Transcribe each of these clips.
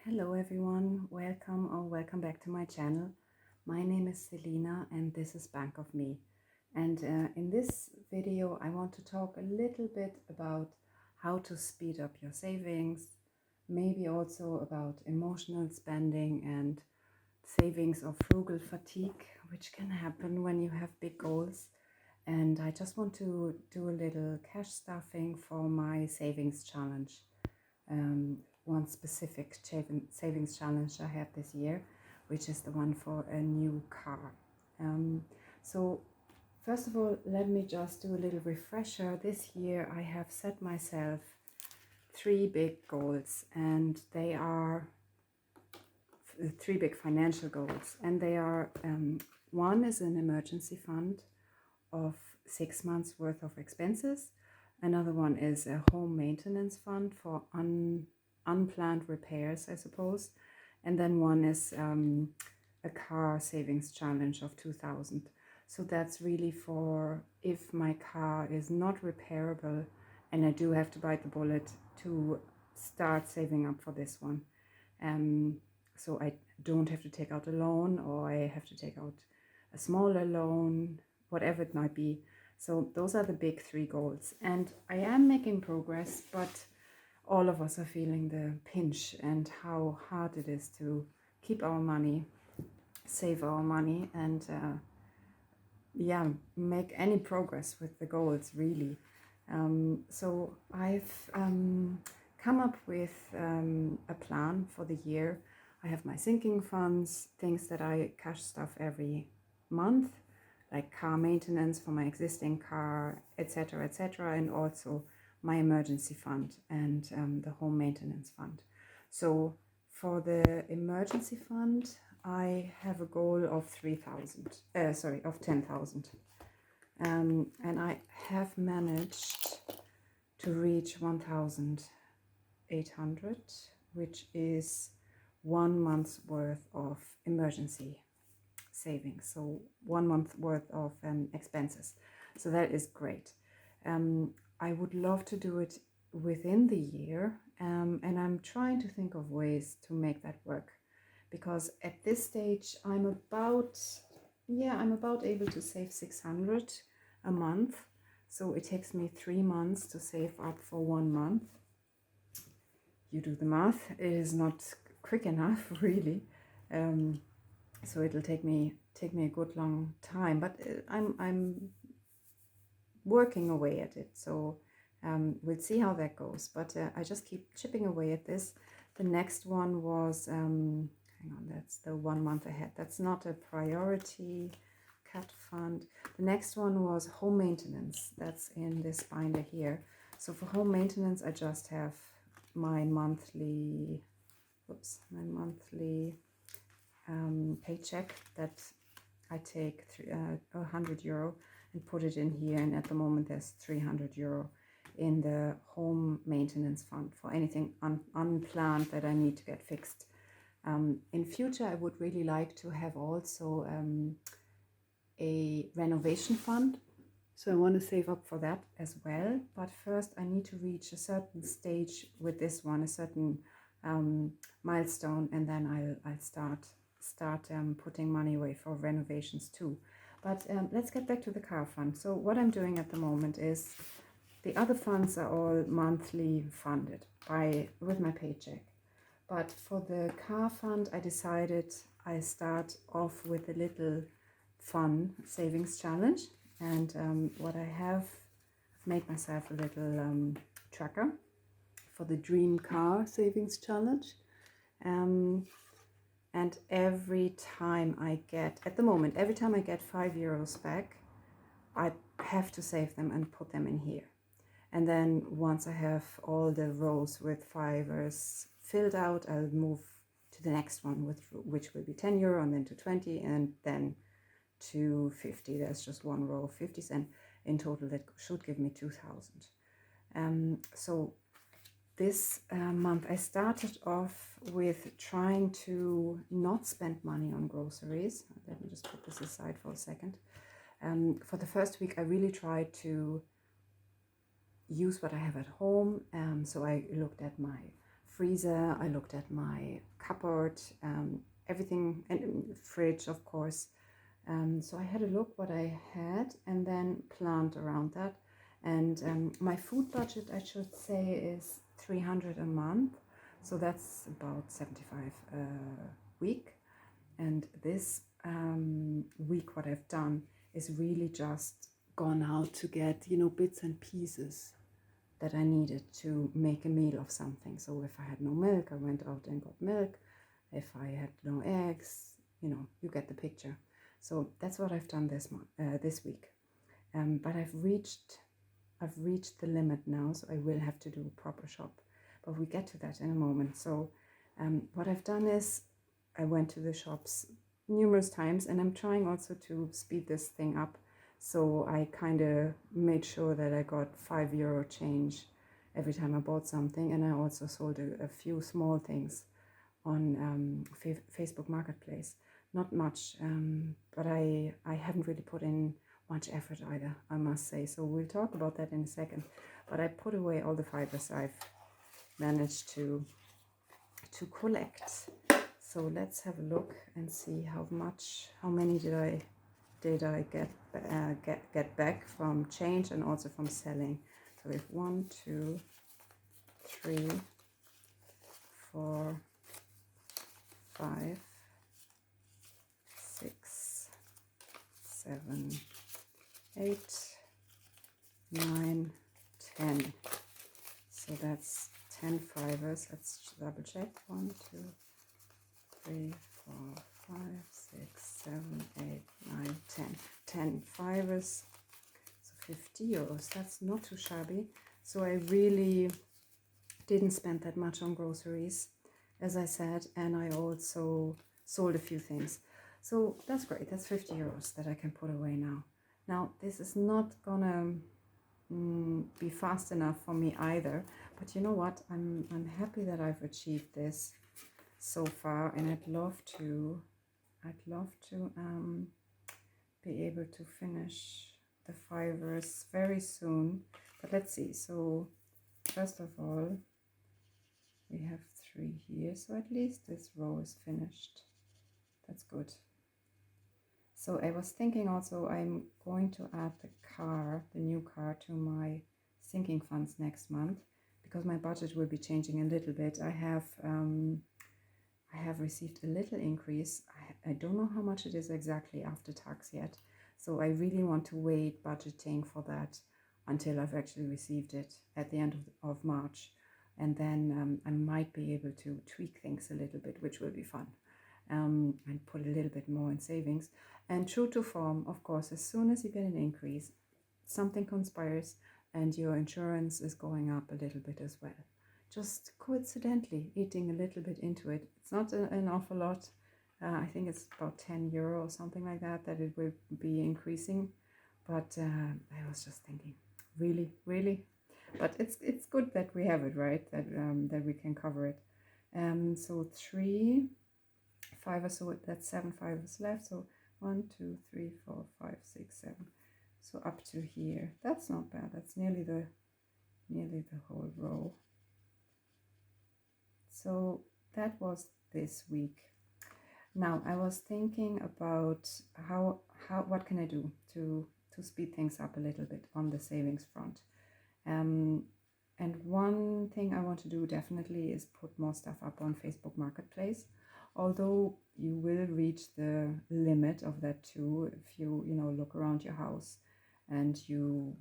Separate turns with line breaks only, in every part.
Hello everyone, welcome back to my channel. My name is Selina and this is Bank of Me. And in this video I want to talk a little bit about how to speed up your savings, maybe also about emotional spending and savings or frugal fatigue, which can happen when you have big goals. And I just want to do a little cash stuffing for my savings challenge. One specific savings challenge I had this year, which is the one for a new car. So first of all, let me just do a little refresher. This year I have set myself 3 big goals, and they are 3 big financial goals, and they are one is an emergency fund of 6 months worth of expenses. Another one is a home maintenance fund for unplanned repairs, I suppose. And then one is a car savings challenge of 2,000. So that's really for if my car is not repairable and I do have to bite the bullet to start saving up for this one. So I don't have to take out a loan, or I have to take out a smaller loan, whatever it might be. So those are the big 3 goals, and I am making progress, but all of us are feeling the pinch and how hard it is to keep our money, save our money, and make any progress with the goals, really. So I've come up with a plan for the year. I have my sinking funds, things that I cash stuff every month, like car maintenance for my existing car, etc., etc., and also my emergency fund and the home maintenance fund. So for the emergency fund, I have a goal of 10,000. And I have managed to reach 1,800, which is 1 month's worth of emergency savings, so 1 month worth of expenses. So that is great. I would love to do it within the year, and I'm trying to think of ways to make that work, because at this stage I'm about able to save 600 a month. So it takes me 3 months to save up for 1 month. You do the math. It is not quick enough, really. So it'll take me a good long time, but I'm working away at it. So we'll see how that goes. But I just keep chipping away at this. The next one was hang on, that's the 1 month ahead. That's not a priority cat fund. The next one was home maintenance. That's in this binder here. So for home maintenance, I just have my monthly paycheck that I take €100 and put it in here, and at the moment there's €300 in the home maintenance fund for anything unplanned that I need to get fixed. In future I would really like to have also a renovation fund, so I want to save up for that as well. But first I need to reach a certain stage with this one, a certain milestone, and then I'll start putting money away for renovations too. But let's get back to the car fund. So what I'm doing at the moment is the other funds are all monthly funded with my paycheck. But for the car fund, I decided I start off with a little fun savings challenge. And what I have, I've made myself a little tracker for the dream car savings challenge. And every time I get €5 back, I have to save them and put them in here. And then once I have all the rows with fivers filled out, I'll move to the next one, which will be €10, and then to 20, and then to 50. There's just one row of 50s, and in total that should give me 2,000. So this month I started off with trying to not spend money on groceries. Let me just put this aside for a second. For the first week I really tried to use what I have at home. So I looked at my freezer, I looked at my cupboard, everything, and fridge, of course. So I had a look what I had and then planned around that. And my food budget, I should say, is 300 a month. So that's about 75 a week. And this week, what I've done is really just gone out to get, bits and pieces that I needed to make a meal of something. So if I had no milk, I went out and got milk. If I had no eggs, you get the picture. So that's what I've done this week. But I've reached the limit now, so I will have to do a proper shop. But we get to that in a moment. So what I've done is I went to the shops numerous times, and I'm trying also to speed this thing up. So I kind of made sure that I got €5 change every time I bought something, and I also sold a few small things on Facebook Marketplace. Not much, but I haven't really put in much effort either, I must say. So we'll talk about that in a second. But I put away all the fibers I've managed to collect. So let's have a look and see how many did I get back from change and also from selling. So we have 1, 2, 3, 4, 5, 6, 7, 8, 9, 10. So that's 10 fibers. Let's double check. 1, 2, 3, 4, 5, 6, 7, 8, 9, 10. 10 fibers. So €50. That's not too shabby. So I really didn't spend that much on groceries, as I said, and I also sold a few things. So that's great. That's €50 that I can put away now. Now, this is not gonna be fast enough for me either, but you know what? I'm happy that I've achieved this so far, and I'd love to be able to finish the fibers very soon. But let's see. So first of all, we have 3 here, so at least this row is finished. That's good. So I was thinking also I'm going to add the new car to my sinking funds next month, because my budget will be changing a little bit. I have received a little increase. I don't know how much it is exactly after tax yet. So I really want to wait budgeting for that until I've actually received it at the end of March. And then I might be able to tweak things a little bit, which will be fun. And put a little bit more in savings. And true to form, of course, as soon as you get an increase, something conspires and your insurance is going up a little bit as well. Just coincidentally eating a little bit into it. It's not an awful lot. I think it's about €10 or something like that it will be increasing. But I was just thinking, really? But it's good that we have it, right? That we can cover it. So 3 fibers, so that's 7 fibers left. So 1, 2, 3, 4, 5, 6, 7. So up to here. That's not bad. That's nearly the whole row. So that was this week. Now I was thinking about what can I do to speed things up a little bit on the savings front. And one thing I want to do definitely is put more stuff up on Facebook Marketplace. Although you will reach the limit of that too if you look around your house and you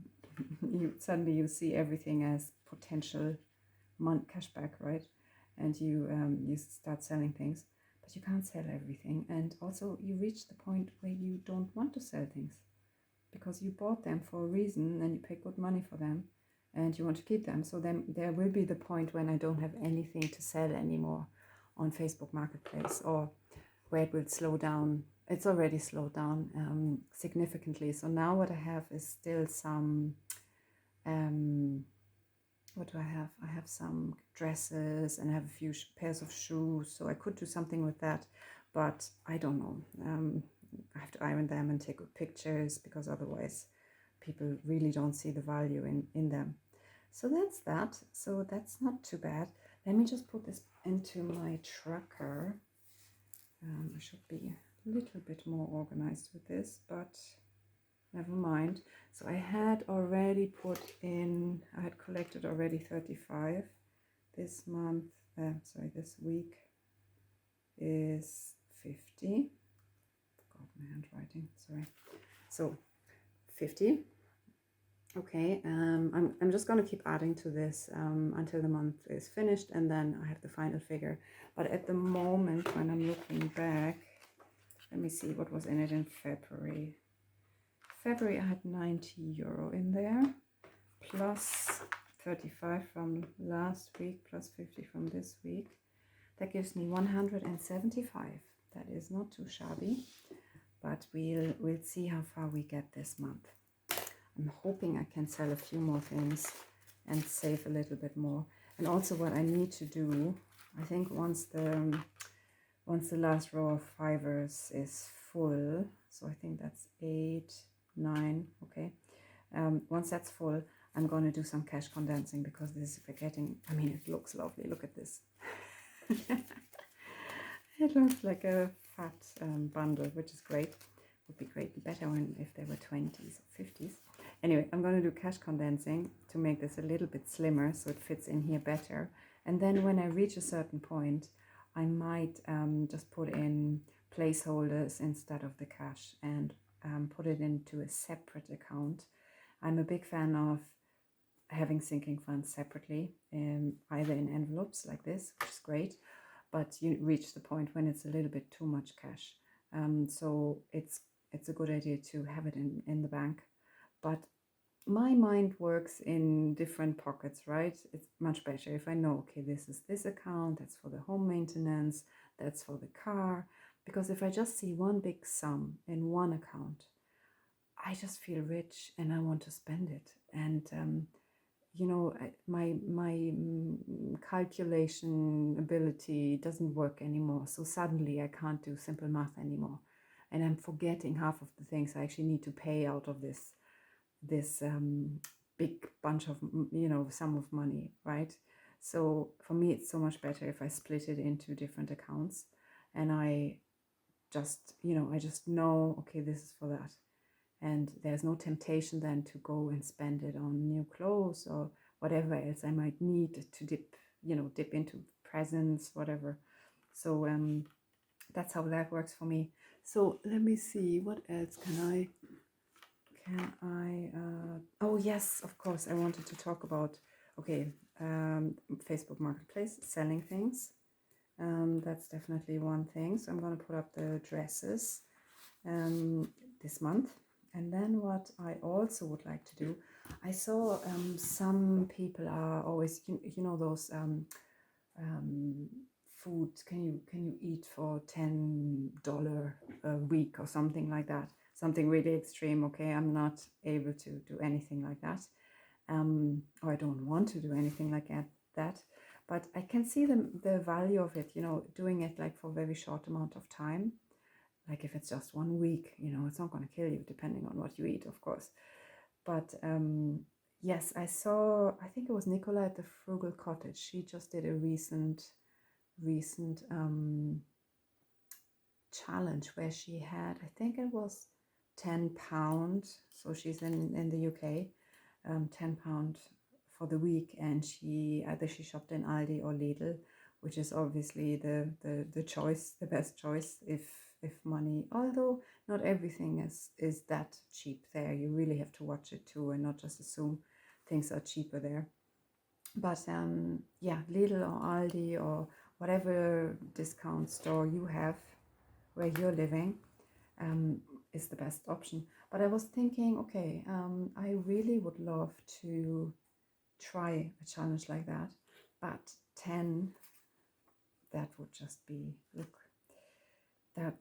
suddenly you see everything as potential cashback, right? And you start selling things, but you can't sell everything. And also you reach the point where you don't want to sell things because you bought them for a reason and you pay good money for them and you want to keep them. So then there will be the point when I don't have anything to sell anymore on Facebook Marketplace, or where it will slow down. It's already slowed down significantly. So now what I have is still some, what do I have? I have some dresses and I have a few pairs of shoes. So I could do something with that, but I don't know. I have to iron them and take good pictures because otherwise people really don't see the value in them. So that's that. So that's not too bad. Let me just put this into my tracker. I should be a little bit more organized with this, but never mind. So I had already put in, I had collected already 35. This month, this week is 50. Forgot my handwriting, sorry. So 50. Okay, I'm just going to keep adding to this until the month is finished, and then I have the final figure. But at the moment, when I'm looking back, let me see what was in it in February. February, I had 90 euro in there, plus 35 from last week, plus 50 from this week. That gives me 175. That is not too shabby, but we'll see how far we get this month. I'm hoping I can sell a few more things and save a little bit more. And also what I need to do, I think once the last row of fivers is full, so I think that's 8, 9, okay. Once that's full, I'm going to do some cash condensing, because this is getting, I mean, it looks lovely. Look at this. It looks like a fat bundle, which is great. Would be great, better if they were 20s or 50s. Anyway, I'm going to do cash condensing to make this a little bit slimmer so it fits in here better. And then when I reach a certain point, I might just put in placeholders instead of the cash and put it into a separate account. I'm a big fan of having sinking funds separately, either in envelopes like this, which is great, but you reach the point when it's a little bit too much cash. So it's a good idea to have it in the bank. But my mind works in different pockets, right? It's much better if I know, okay, this is this account, that's for the home maintenance, that's for the car. Because if I just see one big sum in one account, I just feel rich and I want to spend it. And you know, my calculation ability doesn't work anymore. So suddenly I can't do simple math anymore, and I'm forgetting half of the things I actually need to pay out of this big bunch of, you know, sum of money, right? So for me, it's so much better if I split it into different accounts, and I just, you know, I just know, okay, this is for that. And there's no temptation then to go and spend it on new clothes or whatever else I might need to dip into presents, whatever. So that's how that works for me. So let me see, what else can I oh yes, of course, I wanted to talk about, okay, Facebook Marketplace, selling things. That's definitely one thing. So I'm going to put up the dresses this month. And then what I also would like to do, I saw some people are always, you know, those food, can you eat for $10 a week or something like that, something really extreme. Okay, I'm not able to do anything like that, or I don't want to do anything like that, but I can see the value of it, you know, doing it like for a very short amount of time. Like if it's just 1 week, you know, it's not going to kill you, depending on what you eat, of course. But yes, I saw, I think it was Nicola at the Frugal Cottage. She just did a recent challenge where she had, I think it was £10. So she's in the UK, £10 for the week, and she shopped in Aldi or Lidl, which is obviously the choice, the best choice if money, although not everything is that cheap there. You really have to watch it too and not just assume things are cheaper there. But yeah, Lidl or Aldi or whatever discount store you have where you're living is the best option. But I was thinking, okay, I really would love to try a challenge like that, but 10, that would just be, look, that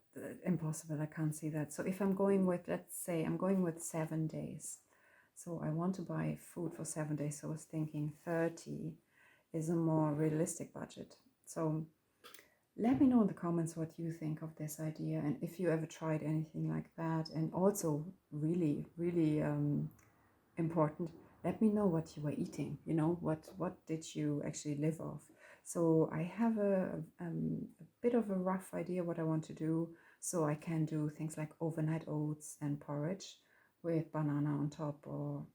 impossible. I can't see that. So if I'm going with, let's say I'm going with 7 days, so I want to buy food for 7 days, so I was thinking 30 is a more realistic budget. So let me know in the comments what you think of this idea, and if you ever tried anything like that. And also really important, let me know what you were eating, you know, what did you actually live off. So I have a bit of a rough idea what I want to do. So I can do things like overnight oats and porridge with banana on top, or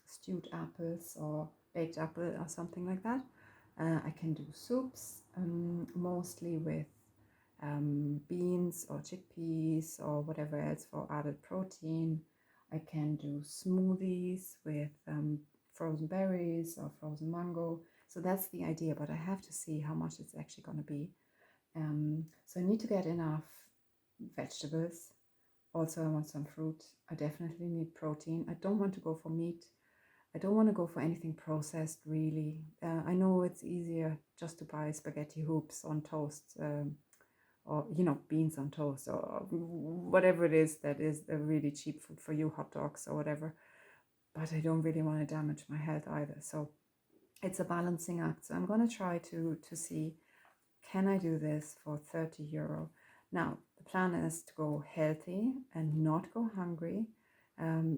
stewed apples or baked apple or something like that. I can do soups, mostly with beans or chickpeas or whatever else for added protein. I can do smoothies with frozen berries or frozen mango. So that's the idea, but I have to see how much it's actually going to be. So I need to get enough vegetables. Also, I want some fruit. I definitely need protein. I don't want to go for meat. I don't want to go for anything processed, really. I know it's easier just to buy spaghetti hoops on toast, or beans on toast, or whatever it is that is a really cheap food for you, hot dogs or whatever. But I don't really want to damage my health either. So it's a balancing act. So I'm going to try to see, can I do this for 30 euro? Now, the plan is to go healthy and not go hungry.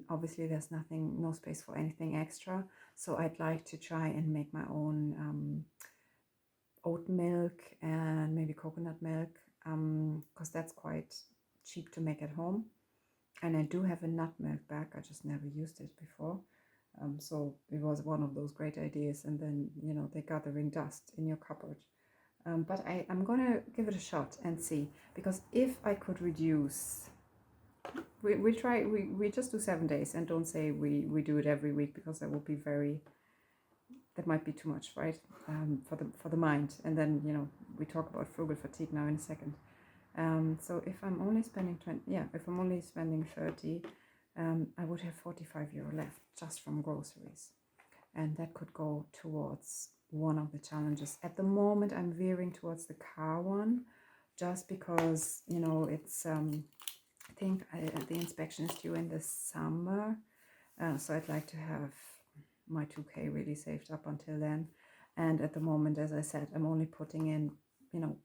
Obviously, there's no space for anything extra. So I'd like to try and make my own oat milk and maybe coconut milk, because that's quite cheap to make at home. And I do have a nut milk bag. I just never used it before. So it was one of those great ideas. And then, they're gathering dust in your cupboard. But I'm going to give it a shot and see. Because if I could reduce, we'll try, we just do 7 days and don't say we do it every week, because that would be that might be too much, right? For the mind. And then, we talk about frugal fatigue now in a second. So if I'm only spending 30, I would have 45 euro left just from groceries. And that could go towards one of the challenges. At the moment, I'm veering towards the car one, just because, it's, I think the inspection is due in the summer. So I'd like to have my 2K really saved up until then. And at the moment, as I said, I'm only putting in,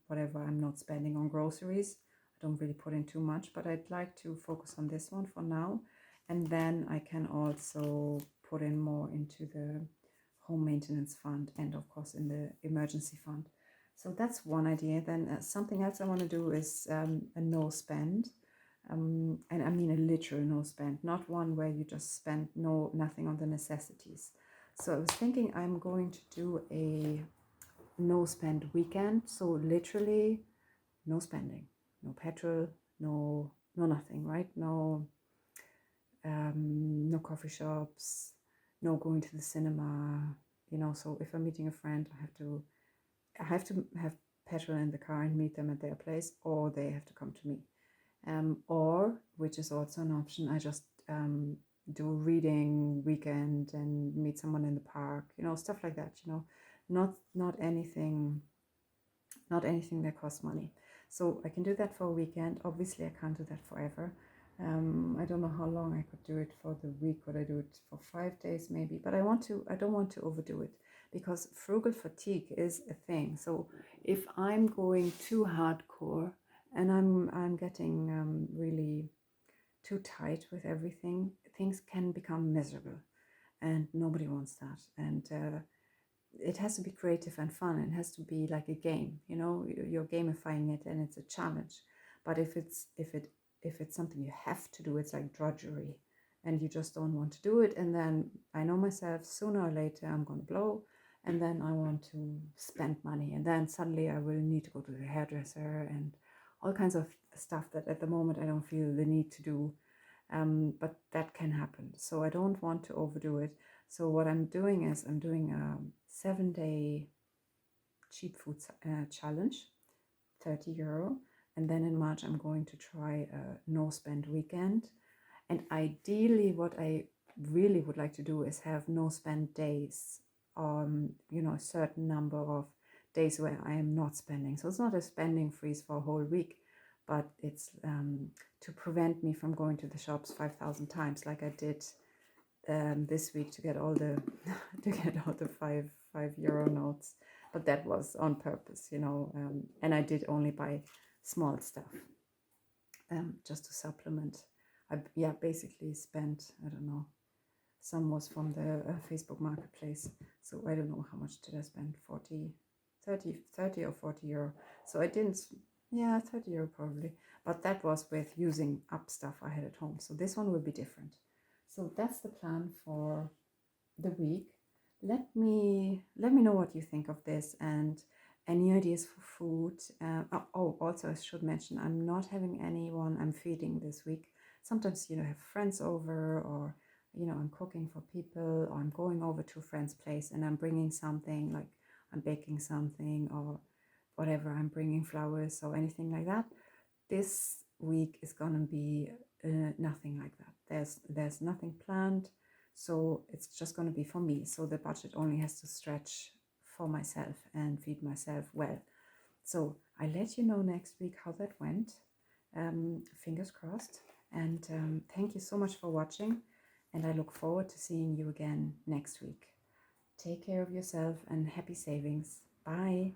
whatever I'm not spending on groceries. I don't really put in too much, but I'd like to focus on this one for now. And then I can also put in more into the home maintenance fund and, of course, in the emergency fund. So that's one idea. Then something else I want to do is a no spend. And I mean a literal no spend, not one where you just spend nothing on the necessities. So I was thinking I'm going to do a no spend weekend. So literally no spending, no petrol, no nothing, right? No coffee shops, no going to the cinema. So if I'm meeting a friend, I have to have petrol in the car and meet them at their place, or they have to come to me. Or, which is also an option, I just do a reading weekend and meet someone in the park, stuff like that, not anything that costs money. So I can do that for a weekend. Obviously, I can't do that forever. I don't know how long I could do it for the week. Could I do it for 5 days maybe? But I don't want to overdo it, because frugal fatigue is a thing. So if I'm going too hardcore and I'm getting really too tight with everything, things can become miserable, and nobody wants that. And it has to be creative and fun. It has to be like a game. You're gamifying it, and it's a challenge. But if it's something you have to do, it's like drudgery, and you just don't want to do it. And then I know myself, sooner or later I'm going to blow, and then I want to spend money, and then suddenly I will need to go to the hairdresser and all kinds of stuff that at the moment I don't feel the need to do. But that can happen. So I don't want to overdo it. So what I'm doing is I'm doing a 7-day cheap food challenge, 30 euro. And then in March, I'm going to try a no spend weekend. And ideally, what I really would like to do is have no spend days, a certain number of days where I am not spending. So it's not a spending freeze for a whole week, but it's to prevent me from going to the shops 5,000 times like I did this week to get all the five euro notes. But that was on purpose, and I did only buy small stuff just to supplement. I basically spent, I don't know, some was from the Facebook marketplace, so I don't know how much did I spend, 40 30 or 40 euro. So I didn't, yeah, 30 euro probably. But that was with using up stuff I had at home. So this one will be different. So that's the plan for the week. Let me know what you think of this and any ideas for food. Also I should mention I'm not having anyone I'm feeding this week. Sometimes have friends over, or I'm cooking for people, or I'm going over to a friend's place and I'm bringing something, like I'm baking something or whatever. I'm bringing flowers or anything like that. This week is gonna be nothing like that. There's nothing planned, so it's just gonna be for me. So the budget only has to stretch for myself and feed myself well. So I'll let you know next week how that went. Fingers crossed. And thank you so much for watching. And I look forward to seeing you again next week. Take care of yourself and happy savings. Bye.